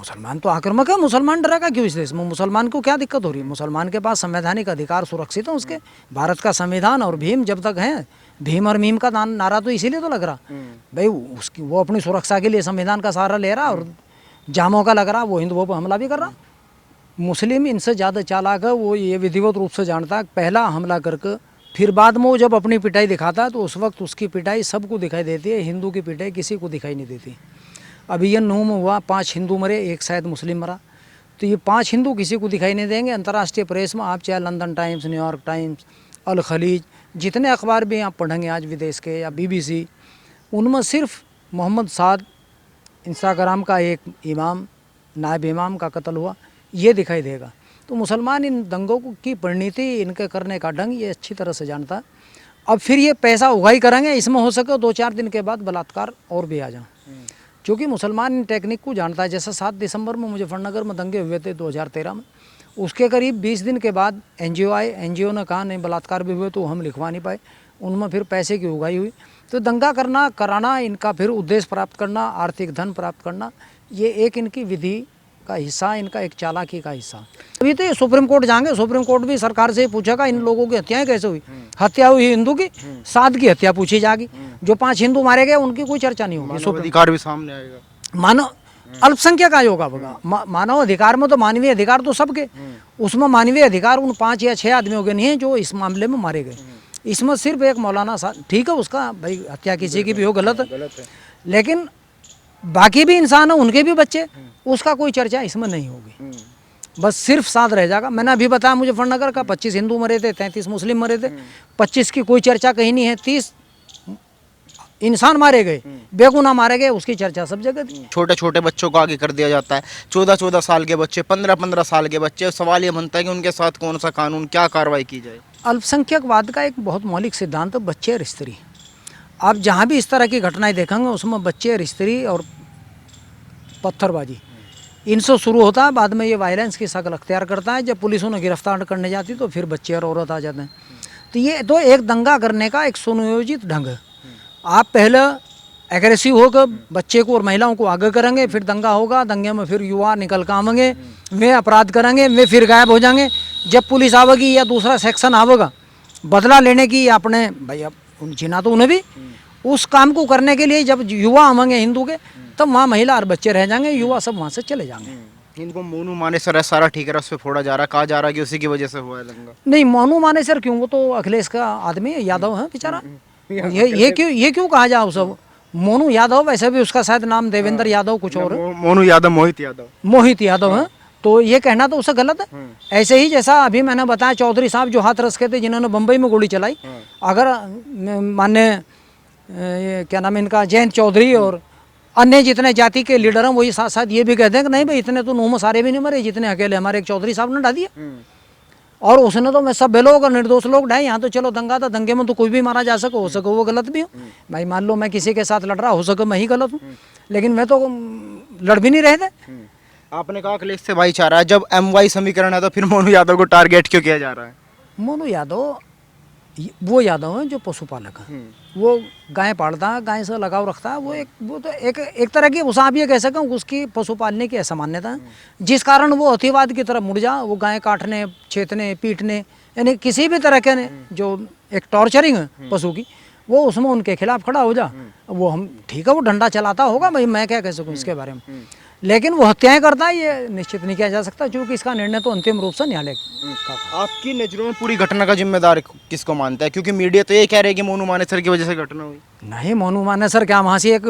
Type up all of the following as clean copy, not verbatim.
मुसलमान तो आक्रामक है, मुसलमान डरेगा क्यों इस देश में? मुसलमान को क्या दिक्कत हो रही है? मुसलमान के पास संवैधानिक अधिकार सुरक्षित है उसके। भारत का संविधान और भीम जब तक है, भीम और मीम का नारा तो इसीलिए तो लग रहा भाई, उसकी वो अपनी सुरक्षा के लिए संविधान का सहारा ले रहा और जामों का लग रहा, वो हिंदुओं पर हमला भी कर रहा। मुस्लिम इनसे ज़्यादा चालाक है, वो ये विधिवत रूप से जानता है पहला हमला करके फिर बाद में वो जब अपनी पिटाई दिखाता है तो उस वक्त उसकी पिटाई सबको दिखाई देती है, हिंदू की पिटाई किसी को दिखाई नहीं देती। अभी ये 9 में हुआ, 5 हिंदू मरे, 1 शायद मुस्लिम मरा, तो ये 5 हिंदू किसी को दिखाई नहीं देंगे। अंतर्राष्ट्रीय प्रेस में आप चाहे लंदन टाइम्स, न्यूयॉर्क टाइम्स, अल खलीज, जितने अखबार भी आप पढ़ेंगे आज विदेश के या BBC, उनमें सिर्फ मोहम्मद साद इंस्टाग्राम का एक इमाम, नायब इमाम का कत्ल हुआ, ये दिखाई देगा। तो मुसलमान इन दंगों की परिणति, इनके करने का ढंग ये अच्छी तरह से जानता है। अब फिर ये पैसा उगाही करेंगे, इसमें हो सके 2-4 दिन के बाद बलात्कार और भी आ जाए, क्योंकि मुसलमान इन टेक्निक को जानता है। जैसा 7 दिसंबर में मुजफ्फरनगर में दंगे हुए थे 2013 में, उसके करीब 20 दिन के बाद NGO आए, NGO ने कहा नहीं बलात्कार भी हुए तो हम लिखवा नहीं पाए, उनमें फिर पैसे की उगाही हुई। तो दंगा कराना इनका फिर उद्देश्य प्राप्त करना, आर्थिक धन प्राप्त करना, ये एक इनकी विधि का हिस्सा, इनका एक चालाकी का हिस्सा। अभी तो ये सुप्रीम कोर्ट जाएंगे, सुप्रीम कोर्ट भी सरकार से पूछेगा इन लोगों की हत्याएं कैसे हुई। हत्या हुई हिंदू की, 7 की हत्या पूछी जाएगी, जो 5 हिंदू मारे गए उनकी कोई चर्चा नहीं होगी। मानव अधिकार भी सामने आएगा, मानव अल्पसंख्यक आयोग होगा, मानव अधिकार में तो मानवीय अधिकार तो सबके, उसमें मानवीय अधिकार उन 5 या 6 आदमियों के नहीं है जो इस मामले में मारे गए। इसमें सिर्फ एक मौलाना ठीक है, उसका भाई हत्या किसी की भी हो गलत है, लेकिन बाकी भी इंसान है, उनके भी बच्चे, उसका कोई चर्चा इसमें नहीं होगी। बस सिर्फ 7 रह जाएगा। मैंने अभी बताया मुजफ्फरनगर का 25 हिंदू मरे थे, 33 मुस्लिम मरे थे, 25 की कोई चर्चा कहीं नहीं है, 30 इंसान मारे गए, बेगुनाह मारे गए, उसकी चर्चा सब जगह थी। छोटे छोटे बच्चों को आगे कर दिया जाता है, 14-14 साल के बच्चे, 15-15 साल के बच्चे। सवाल ये बनता है कि उनके साथ कौन सा कानून, क्या कार्रवाई की जाए। अल्पसंख्यकवाद का एक बहुत मौलिक सिद्धांत है बच्चे और स्त्री। आप जहाँ भी इस तरह की घटनाएं देखेंगे उसमें बच्चे और स्त्री और पत्थरबाजी इनसे शुरू होता है, बाद में ये वायलेंस की शक्ल अख्तियार करता है। जब पुलिस उन्हें गिरफ्तार करने जाती तो फिर बच्चे और औरत आ जाते हैं। तो ये तो एक दंगा करने का एक सुनियोजित ढंग है। आप पहले एग्रेसिव होकर बच्चे को और महिलाओं को आगे करेंगे, फिर दंगा होगा, दंगे में फिर युवा निकल कर आवेंगे, वे अपराध करेंगे, वे फिर गायब हो जाएंगे। जब पुलिस आवेगी या दूसरा सेक्शन आवेगा बदला लेने की, अपने भाई अब जीना तो उन्हें भी, उस काम को करने के लिए जब युवा आवेंगे हिंदू के, तब वहाँ महिला और बच्चे रह जाएंगे, युवा सब वहाँ से चले जाएंगे। इनको मोनू मानेसर सारा ठिकाना उस पर फोड़ा जा रहा, कहा जा रहा कि उसी की वजह से हुआ है दंगा। नहीं, मोनू मानेसर क्यों, वो तो अखिलेश का आदमी है, यादव है बेचारा। ये क्यों कहा जाए सब मोनू यादव, वैसे भी उसका शायद नाम देवेंद्र यादव कुछ और, मोनू यादव, मोहित यादव है। तो ये कहना तो उसे गलत है। ऐसे ही जैसा अभी मैंने बताया चौधरी साहब जो हाथरस के थे, जिन्होंने बम्बई में गोली चलाई, अगर मान्य क्या नाम इनका, जयंत चौधरी और अन्य जितने जाति के लीडर हैं वही साथ साथ ये भी कहते हैं कि नहीं भाई इतने तो नूह सारे भी नहीं मरे जितने अकेले हमारे एक चौधरी साहब ने ढा दिया, और उसने तो मैं सब लोग और निर्दोष लोग ढाए। यहाँ तो चलो दंगा था, दंगे में तो कोई भी मारा जा सके, हो सके वो गलत भी हो। भाई मान लो मैं किसी के साथ लड़ रहा, हो सके मैं ही गलत हूँ, लेकिन मैं तो लड़ भी नहीं रहे थे। आपने कहा अखिलेश से भाईचारा है, जब MY समीकरण है तो फिर मोनू यादव को टारगेट क्यों किया जा रहा है? मोनू यादव वो यादव है जो पशुपालक है, वो गाय पालता है, गाय से लगाव रखता है, वो तो एक तरह की, उसे आप ये कह सकें उसकी पशुपालने की असामान्यता है, जिस कारण वो अतिवाद की तरफ मुड़ जा, वो गाय काटने, छेतने, पीटने, यानी किसी भी तरह के जो एक टॉर्चरिंग है पशु की, वो उसमें उनके खिलाफ खड़ा हो जा। वो हम ठीक है, वो डंडा चलाता होगा, भाई मैं क्या कह सकूँ इसके बारे में, लेकिन वो हत्याएं करता है ये निश्चित नहीं किया जा सकता, क्योंकि इसका निर्णय तो अंतिम रूप से न्यायालय का। आपकी नज़रों में पूरी घटना का जिम्मेदार किसको मानता है? क्योंकि मीडिया तो ये कह रहे हैं कि मोनू मानेसर की वजह से घटना हुई। नहीं, मोनू मानेसर क्या, वहाँ से एक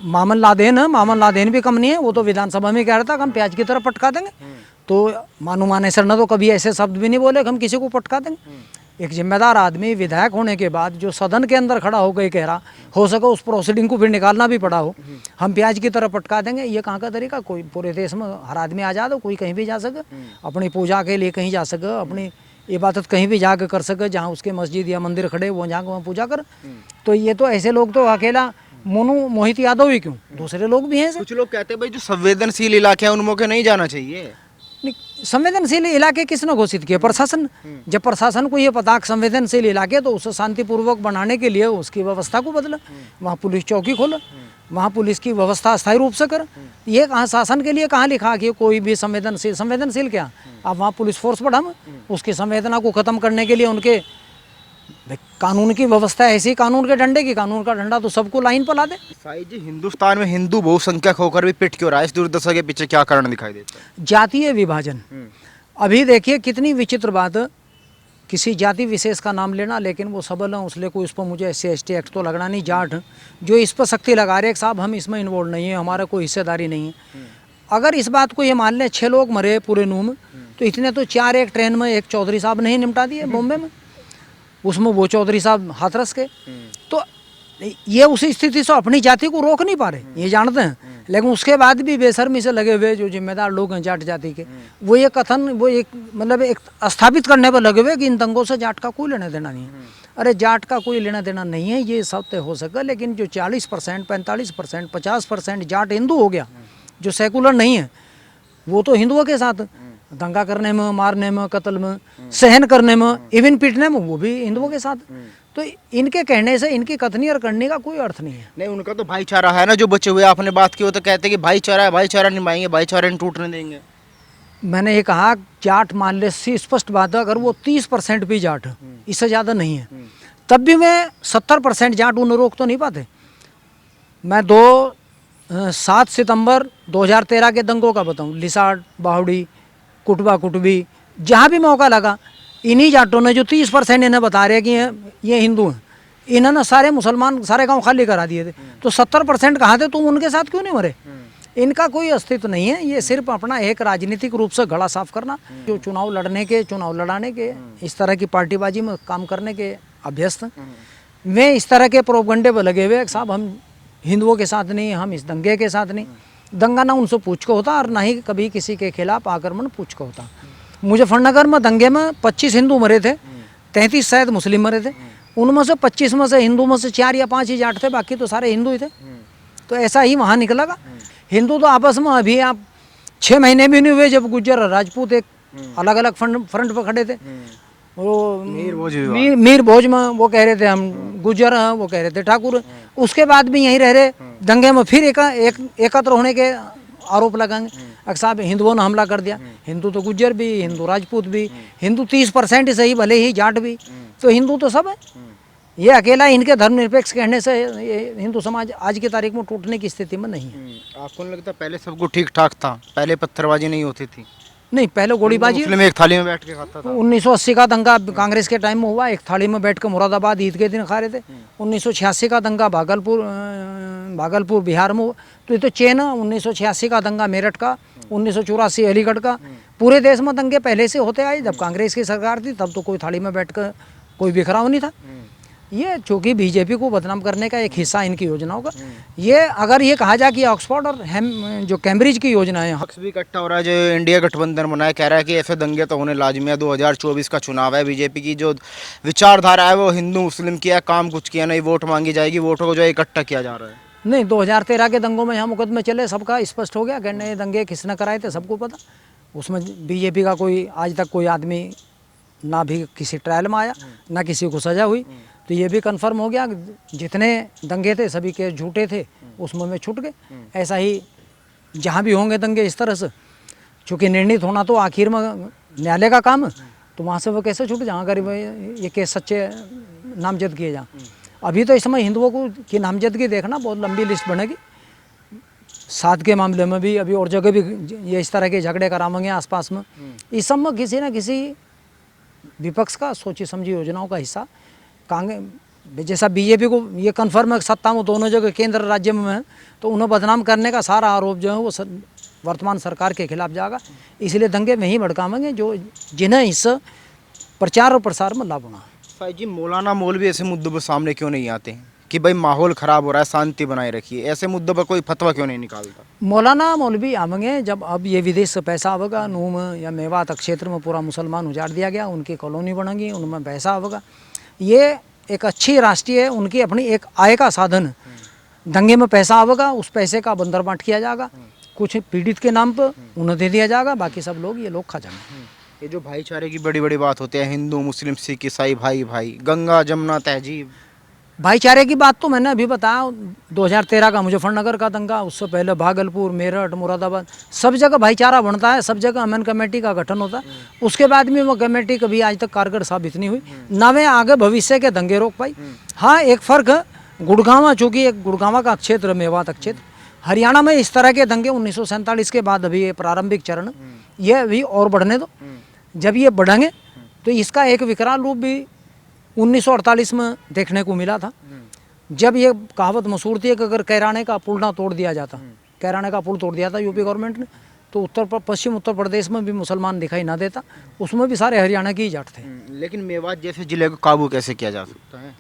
मामन लादेन है, मामन लादेन भी कम नहीं है, वो तो विधानसभा में कह रहा था कि हम प्याज की तरफ पटका देंगे। तो मोनू मानेसर ने तो कभी ऐसे शब्द भी नहीं बोले कि हम किसी को पटका देंगे। एक जिम्मेदार आदमी विधायक होने के बाद जो सदन के अंदर खड़ा होकर कह रहा, हो सके उस प्रोसीडिंग को फिर निकालना भी पड़ा हो, हम प्याज की तरफ पटका देंगे, ये कहाँ का तरीका? कोई पूरे देश में हर आदमी आज़ाद हो, कोई कहीं भी जा सके, अपनी पूजा के लिए कहीं जा सके, अपनी इबादत कहीं भी जाकर कर सके, जहाँ उसके मस्जिद या मंदिर खड़े वो जाकर वहाँ पूजा कर। तो ये तो ऐसे लोग तो अकेला मोहित यादव ही क्यों, दूसरे लोग भी हैं। कुछ लोग कहते हैं भाई जो संवेदनशील इलाके हैं उन मौके नहीं जाना चाहिए। नहीं, संवेदनशील इलाके किसने घोषित किए? प्रशासन। जब प्रशासन को ये पता कि संवेदनशील इलाके, तो उसे शांतिपूर्वक बनाने के लिए उसकी व्यवस्था को बदला, वहाँ पुलिस चौकी खोला, वहाँ पुलिस की व्यवस्था अस्थायी रूप से कर। ये कहाँ शासन के लिए कहाँ लिखा कि कोई भी संवेदनशील क्या? आप वहाँ पुलिस फोर्स बढ़ाओ, उसकी संवेदना को खत्म करने के लिए उनके कानून की व्यवस्था ऐसी, कानून के डंडे की, कानून का डंडा तो सबको लाइन पर ला दे। साई जी, हिंदुस्तान में हिंदू बहुसंख्यक होकर भी पिट क्यों रहा है? इस दुर्दशा के पीछे क्या कारण दिखाई देता है? जातीय विभाजन। अभी देखिए कितनी विचित्र बात, किसी जाति विशेष का नाम लेना, लेकिन वो सबल है उसलिए कोई उस पर मुझे SC/ST एक्ट तो लगना नहीं। जाट जो इस पर सख्ती लगा रहे, साहब हम इसमें इन्वॉल्व नहीं है, हमारा कोई हिस्सेदारी नहीं है। अगर इस बात को ये मान लें 6 लोग मरे पूरे नूह में, तो इतने तो 4 एक ट्रेन में एक चौधरी साहब नहीं निपटा दिए बॉम्बे में, उसमें वो चौधरी साहब हाथरस के। तो ये उस स्थिति से अपनी जाति को रोक नहीं पा रहे, ये जानते हैं, लेकिन उसके बाद भी बेशर्मी से लगे हुए जो जिम्मेदार लोग हैं जाट जाति के, वो ये कथन, वो एक मतलब एक स्थापित करने पर लगे हुए कि इन दंगों से जाट का कोई लेना देना नहीं है। अरे जाट का कोई लेना देना नहीं है, ये सत्य हो सका, लेकिन जो 40%, 45%, 50% जाट हिंदू हो गया, जो सेकुलर नहीं है, वो तो हिंदुओं के साथ दंगा करने में, मारने में, कत्ल में, सहन करने में, इवन पीटने में, वो भी हिंदुओं के साथ। तो इनके कहने से, इनकी कथनी और करने का कोई अर्थ नहीं है। नहीं, उनका तो भाईचारा है ना, जो बचे हुए आपने बात की, वो तो कहते हैं कि भाईचारा है, भाईचारा निभाएंगे, भाईचारा नहीं टूटने देंगे। मैंने ये कहा जाट मान ले, सी स्पष्ट बात है, अगर वो 30% भी जाट है, इससे ज़्यादा नहीं है, तब भी मैं 70% जाट उन्हें रोक तो नहीं पाते। मैं 7 सितंबर 2013 के दंगों का बताऊं, लिसाड़, बाहुड़ी, कुटबा कुटबी, जहाँ भी मौका लगा, इन्हीं जाटों ने जो 30% इन्हें बता रहे कि ये हिंदू हैं, इन्होंने सारे मुसलमान, सारे गांव खाली करा दिए थे। तो 70% कहाँ थे? तुम उनके साथ क्यों नहीं मरे? इनका कोई अस्तित्व नहीं है, ये सिर्फ अपना एक राजनीतिक रूप से गला साफ करना, जो चुनाव लड़ने के, चुनाव लड़ाने के, इस तरह की पार्टीबाजी में काम करने के अभ्यस्त हैं। वे इस तरह के प्रोपगंडे पर लगे हुए, साहब हम हिंदुओं के साथ नहीं, हम इस दंगे के साथ नहीं। दंगा ना उनसे पूछ को होता, और ना ही कभी किसी के खिलाफ आक्रमण पूछ को होता। मुजफ्फरनगर में दंगे में 25 हिंदू मरे थे, 33 शायद मुस्लिम मरे थे। उनमें से 25 में से हिंदू में से 4 या 5 ही जाट थे, बाकी तो सारे हिंदू ही थे। तो ऐसा ही वहाँ निकलेगा। हिंदू तो आपस में, अभी आप 6 महीने भी नहीं हुए जब गुज्जर और राजपूत एक अलग अलग फ्रंट पर खड़े थे। वो मीर भोज में वो कह रहे थे हम गुज्जर हैं, वो कह रहे थे ठाकुर हैं। उसके बाद भी यहीं रह रहे, दंगे में फिर एकत्र होने के आरोप लगाएंगे, अगर साहब हिंदुओं ने हमला कर दिया। हिंदू तो गुज्जर भी, हिंदू राजपूत भी, हिंदू 30% सही, भले ही जाट भी, तो हिंदू तो सब है। ये अकेला इनके धर्मनिरपेक्ष कहने से ये हिंदू समाज आज की तारीख में टूटने की स्थिति में नहीं है। आपको नहीं लगता पहले सब कुछ ठीक ठाक था? पहले पत्थरबाजी नहीं होती थी? नहीं, पहले गोलीबाजी, मुस्लिम एक थाली में बैठ के खाता था। 1980 का दंगा कांग्रेस के टाइम में हुआ, एक थाली में बैठ कर मुरादाबाद ईद के दिन खा रहे थे। 1986 का दंगा भागलपुर बिहार में हुआ। तो ये तो चेन है। 1986 का दंगा मेरठ का, 1984 अलीगढ़ का, पूरे देश में दंगे पहले से होते आए। जब कांग्रेस की सरकार थी तब तो कोई थाली में बैठ कर कोई बिखराव नहीं था। ये चूँकि बीजेपी को बदनाम करने का एक हिस्सा इनकी योजनाओं का, ये अगर ये कहा जाए कि ऑक्सफोर्ड और जो कैम्ब्रिज की योजनाएं हैं, पक्ष भी इकट्ठा हो रहा है, जो इंडिया गठबंधन बनाया, कह रहा है कि ऐसे दंगे तो होने लाजमी है। 2024 का चुनाव है, बीजेपी की जो विचारधारा है वो हिंदू मुस्लिम की है, काम कुछ किया नहीं, वोट मांगी जाएगी, वोटों को जो है इकट्ठा किया जा रहा है। नहीं, 2013 के दंगों में यहाँ मुकदमे चले, सबका स्पष्ट हो गया कि ये दंगे किसने कराए थे, सबको पता। उसमें बीजेपी का कोई आज तक कोई आदमी ना भी किसी ट्रायल में आया, ना किसी को सजा हुई। तो ये भी कंफर्म हो गया जितने दंगे थे सभी के झूठे थे, उसमें में छूट गए। ऐसा ही जहाँ भी होंगे दंगे इस तरह से, चूँकि निर्णित होना तो आखिर में न्यायालय का काम है, तो वहाँ से वो कैसे छूट, जहाँ करीब ये केस सच्चे नामजद किए जाएँ। अभी तो इस समय हिंदुओं को की नामजदगी देखना, बहुत लंबी लिस्ट बनेगी। 7 के मामले में भी अभी और जगह भी ये इस तरह के झगड़े कराएंगे आसपास में। इस सब में किसी न किसी विपक्ष का सोची समझी योजनाओं का हिस्सा कांग्रेस, जैसा बीजेपी को ये कन्फर्म है सत्ता में दोनों जगह केंद्र राज्य में है, तो उन्हें बदनाम करने का सारा आरोप जो है वो वर्तमान सरकार के खिलाफ जाएगा। इसलिए दंगे वहीं भड़काएंगे जो जिन्हें इस प्रचार और प्रसार में लाभ होना। साईं जी, मौलाना मौलवी ऐसे मुद्दों पर सामने क्यों नहीं आते हैं कि भाई माहौल ख़राब हो रहा है, शांति बनाए रखिए? ऐसे मुद्दों पर कोई फतवा क्यों नहीं निकालता? मौलाना मौलवी आवेंगे जब अब ये विदेश से पैसा आवेगा, नूह में या मेवात क्षेत्र में पूरा मुसलमान उजाड़ दिया गया, उनकी कॉलोनी बनेगी, उनमें पैसा आवेगा। ये एक अच्छी राष्ट्रीय, उनकी अपनी एक आय का साधन है। दंगे में पैसा आवेगा, उस पैसे का बंदरबांट किया जाएगा, कुछ पीड़ित के नाम पर उन्हें दे दिया जाएगा, बाकी सब लोग ये लोग खा जाएंगे। ये जो भाईचारे की बड़ी बड़ी बात होती है, हिंदू मुस्लिम सिख ईसाई भाई भाई, गंगा जमुना तहजीब, भाईचारे की बात तो मैंने अभी बताया, 2013 का मुजफ्फरनगर का दंगा, उससे पहले भागलपुर, मेरठ, मुरादाबाद, सब जगह भाईचारा बनता है, सब जगह अमन कमेटी का गठन होता है। उसके बाद भी वो कमेटी कभी आज तक कारगर साबित नहीं हुई, ना वे आगे भविष्य के दंगे रोक पाई। हाँ, एक फ़र्क है, गुड़गांव, चूँकि एक गुड़गांव का क्षेत्र, मेवात क्षेत्र, हरियाणा में इस तरह के दंगे 1947 के बाद अभी ये प्रारंभिक चरण, ये अभी और बढ़ने दो। जब ये बढ़ेंगे तो इसका एक विकराल रूप भी 1948 में देखने को मिला था, जब ये कहावत मशहूर थी कि अगर कैराने का पुल ना तोड़ दिया जाता, कैराने का पुल तोड़ दिया था यूपी गवर्नमेंट ने, तो पश्चिम उत्तर प्रदेश में भी मुसलमान दिखाई ना देता, उसमें भी सारे हरियाणा की ही जाट थे। लेकिन मेवात जैसे जिले को काबू कैसे किया जा सकता है?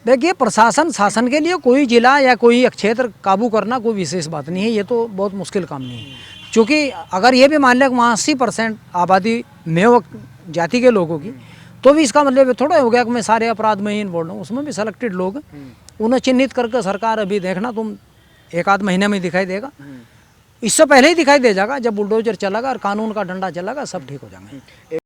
देखिए, प्रशासन शासन के लिए कोई जिला या कोई क्षेत्र काबू करना कोई विशेष बात नहीं है, ये तो बहुत मुश्किल काम नहीं है। क्योंकि अगर ये भी मान लें वहाँ 80% आबादी मेव जाति के लोगों की, तो भी इसका मतलब थोड़ा हो गया कि मैं सारे अपराध में ही इन्वॉल्व हूँ। उसमें भी सेलेक्टेड लोग हैं, उन्हें चिन्हित करके सरकार अभी देखना तुम 1-8 महीने में दिखाई देगा, इससे पहले ही दिखाई दे जाएगा, जब बुलडोजर चलेगा और कानून का डंडा चलेगा, सब ठीक हो जाएंगे।